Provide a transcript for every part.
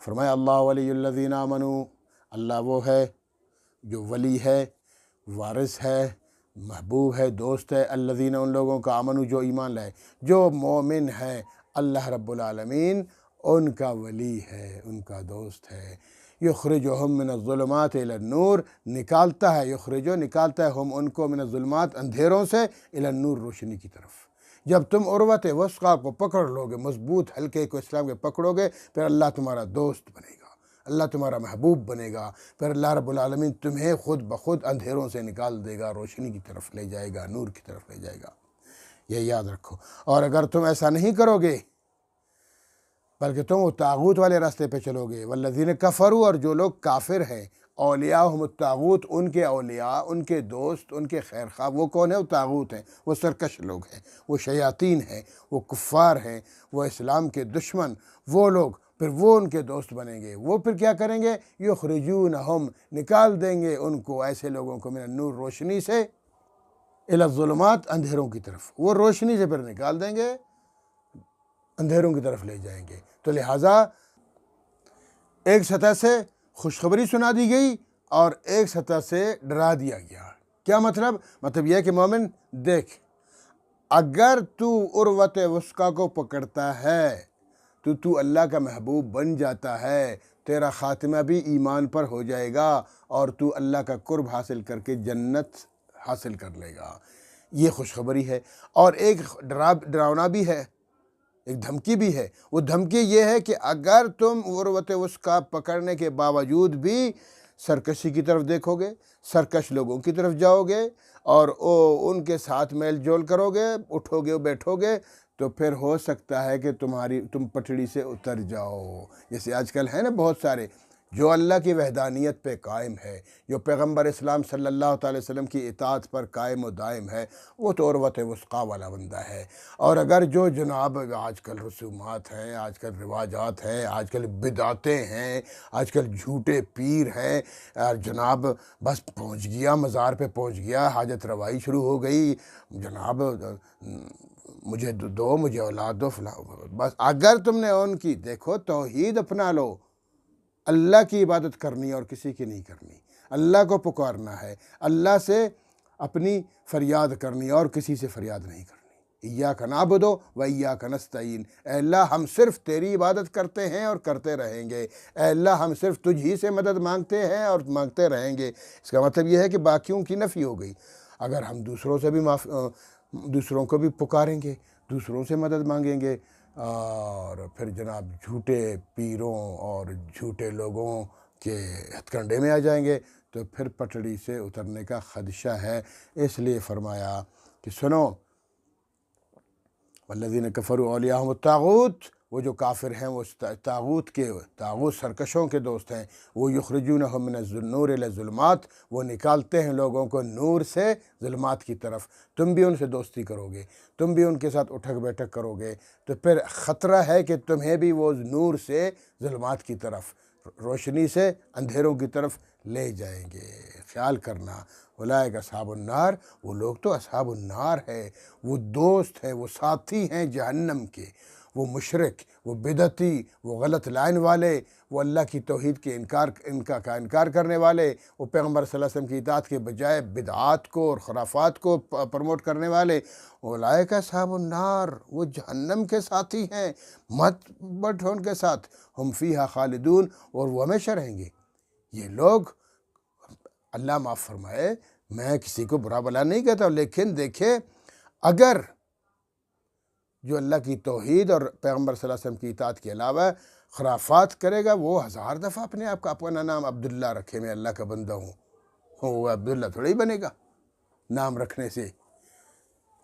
فرمایا اللہ ولی الذین آمنوا، اللہ وہ ہے جو ولی ہے، وارث ہے، محبوب ہے، دوست ہے، الذین ان لوگوں کا آمنوا جو ایمان لائے، جو مومن ہے اللہ رب العالمین ان کا ولی ہے، ان کا دوست ہے۔ یخرجہم من الظلمات الی النور، نکالتا ہے، نکالتا ہے ہم ان کو من الظلمات اندھیروں سے الی النور روشنی کی طرف۔ جب تم عروۃ وثقیٰ کو پکڑ لو گے، مضبوط حلقے کو اسلام کے پکڑو گے، پھر اللہ تمہارا دوست بنے گا، اللہ تمہارا محبوب بنے گا، پھر اللہ رب العالمین تمہیں خود بخود اندھیروں سے نکال دے گا، روشنی کی طرف لے جائے گا، نور کی طرف لے جائے گا۔ یہ یاد رکھو۔ اور اگر تم ایسا نہیں کرو گے بلکہ تم وہ طاغوت والے راستے پہ چلو گے، والذین کفروا، اور جو لوگ کافر ہیں، اولیاءہم الطاغوت، ان کے اولیاء، ان کے دوست، ان کے خیر خواہ، وہ کون ہے؟ وہ طاغوت ہیں، وہ سرکش لوگ ہیں، وہ شیاطین ہیں، وہ کفار ہیں، وہ اسلام کے دشمن، وہ لوگ پھر وہ ان کے دوست بنیں گے۔ وہ پھر کیا کریں گے؟ یخرجونہم، نکال دیں گے ان کو، ایسے لوگوں کو، من النور، روشنی سے، الی الظلمات، اندھیروں کی طرف۔ وہ روشنی سے پھر نکال دیں گے، اندھیروں کی طرف لے جائیں گے۔ تو لہٰذا ایک سطح سے خوشخبری سنا دی گئی اور ایک سطح سے ڈرا دیا گیا۔ کیا مطلب؟ مطلب یہ ہے کہ مومن دیکھ، اگر تو عروۃ وثقیٰ کو پکڑتا ہے تو اللہ کا محبوب بن جاتا ہے، تیرا خاتمہ بھی ایمان پر ہو جائے گا اور تو اللہ کا قرب حاصل کر کے جنت حاصل کر لے گا۔ یہ خوشخبری ہے۔ اور ایک ڈراونا بھی ہے، ایک دھمکی بھی ہے۔ وہ دھمکی یہ ہے کہ اگر تم عروۃ وثقیٰ پکڑنے کے باوجود بھی سرکشی کی طرف دیکھو گے، سرکش لوگوں کی طرف جاؤ گے اور ان کے ساتھ میل جول کرو گے، اٹھو گے بیٹھو گے، تو پھر ہو سکتا ہے کہ تم پٹڑی سے اتر جاؤ۔ جیسے آج کل ہے نا بہت سارے، جو اللہ کی وحدانیت پہ قائم ہے، جو پیغمبر اسلام صلی اللہ تعالی وسلم کی اطاعت پر قائم و دائم ہے، وہ تو عروۃ وثقیٰ والا بندہ ہے۔ اور اگر جو جناب آج کل رسومات ہیں، آج کل رواجات ہیں، آج کل بدعتیں ہیں، آج کل جھوٹے پیر ہیں، اور جناب بس پہنچ گیا، مزار پہ پہنچ گیا، حاجت روائی شروع ہو گئی، جناب مجھے دو، مجھے اولاد دو، فلاں، بس اگر تم نے ان کی، دیکھو توحید اپنا لو، اللہ کی عبادت کرنی ہے اور کسی کی نہیں کرنی، اللہ کو پکارنا ہے، اللہ سے اپنی فریاد کرنی ہے اور کسی سے فریاد نہیں کرنی۔ ایاک نعبد و ایاک نستعین، اے اللہ ہم صرف تیری عبادت کرتے ہیں اور کرتے رہیں گے، اے اللہ ہم صرف تجھ ہی سے مدد مانگتے ہیں اور مانگتے رہیں گے۔ اس کا مطلب یہ ہے کہ باقیوں کی نفی ہو گئی۔ اگر ہم دوسروں سے بھی دوسروں کو بھی پکاریں گے، دوسروں سے مدد مانگیں گے، اور پھر جناب جھوٹے پیروں اور جھوٹے لوگوں کے ہتھ کنڈے میں آ جائیں گے، تو پھر پٹڑی سے اترنے کا خدشہ ہے۔ اس لیے فرمایا کہ سنو، والذین کفروا اولیاءہم الطاغوت، وہ جو کافر ہیں وہ طاغوت سرکشوں کے دوست ہیں، وہ یخرجونہم من النور الی الظلمات، وہ نکالتے ہیں لوگوں کو نور سے ظلمات کی طرف۔ تم بھی ان سے دوستی کرو گے، تم بھی ان کے ساتھ اٹھک بیٹھک کرو گے، تو پھر خطرہ ہے کہ تمہیں بھی وہ نور سے ظلمات کی طرف، روشنی سے اندھیروں کی طرف لے جائیں گے۔ خیال کرنا، اولئک اصحاب النار، وہ لوگ تو اصحاب النار ہے، وہ دوست ہیں، وہ ساتھی ہیں جہنم کے، وہ مشرک، وہ بدعتی، وہ غلط لائن والے، وہ اللہ کی توحید کے انکار کرنے والے، وہ پیغمبر صلی اللہ علیہ وسلم کی اطاعت کے بجائے بدعات کو اور خرافات کو پروموٹ کرنے والے، اولئک اصحاب النار، وہ جہنم کے ساتھی ہیں، مت بیٹھو ان کے ساتھ، ہم فیہا خالدون، اور وہ ہمیشہ رہیں گے۔ یہ لوگ، اللہ معاف فرمائے، میں کسی کو برا بلا نہیں کہتا ہوں، لیکن دیکھیں، اگر جو اللہ کی توحید اور پیغمبر صلی اللہ علیہ وسلم کی اطاعت کے علاوہ خرافات کرے گا، وہ 1000 دفعہ اپنے آپ کا اپنا نام عبداللہ رکھے، میں اللہ کا بندہ ہوں، وہ عبداللہ تھوڑی بنے گا نام رکھنے سے۔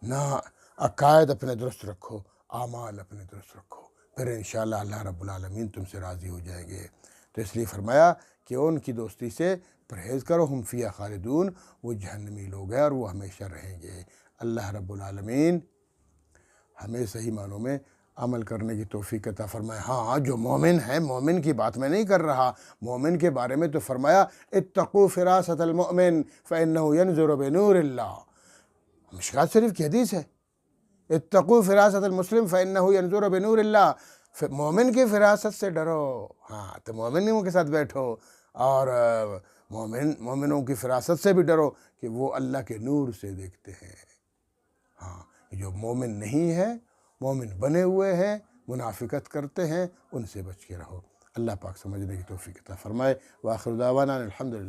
نہ، عقائد اپنے درست رکھو، اعمال اپنے درست رکھو، پھر انشاءاللہ اللہ رب العالمین تم سے راضی ہو جائیں گے۔ تو اس لیے فرمایا کہ ان کی دوستی سے پرہیز کرو، ہم فیہا خالدون، وہ جہنمی لوگ ہیں اور وہ ہمیشہ رہیں گے۔ اللہ رب العالمین ہمیں صحیح معنوں میں عمل کرنے کی توفیق عطا فرمائے۔ ہاں، جو مومن ہے، مومن کی بات میں نہیں کر رہا، مومن کے بارے میں تو فرمایا اتقوا فراست المؤمن فإنه ينظر بنور اللہ، مشکوٰۃ شریف کی حدیث ہے، اتقوا فراست المسلم فإنه ينظر بنور اللہ، مومن کی فراست سے ڈرو، ہاں تو مومنوں کے ساتھ بیٹھو، اور مومنوں کی فراست سے بھی ڈرو کہ وہ اللہ کے نور سے دیکھتے ہیں۔ ہاں جو مومن نہیں ہے، مومن بنے ہوئے ہیں، منافقت کرتے ہیں، ان سے بچ کے رہو۔ اللہ پاک سمجھنے کی توفیق عطا فرمائے۔ وآخر دعوانا الحمدللہ۔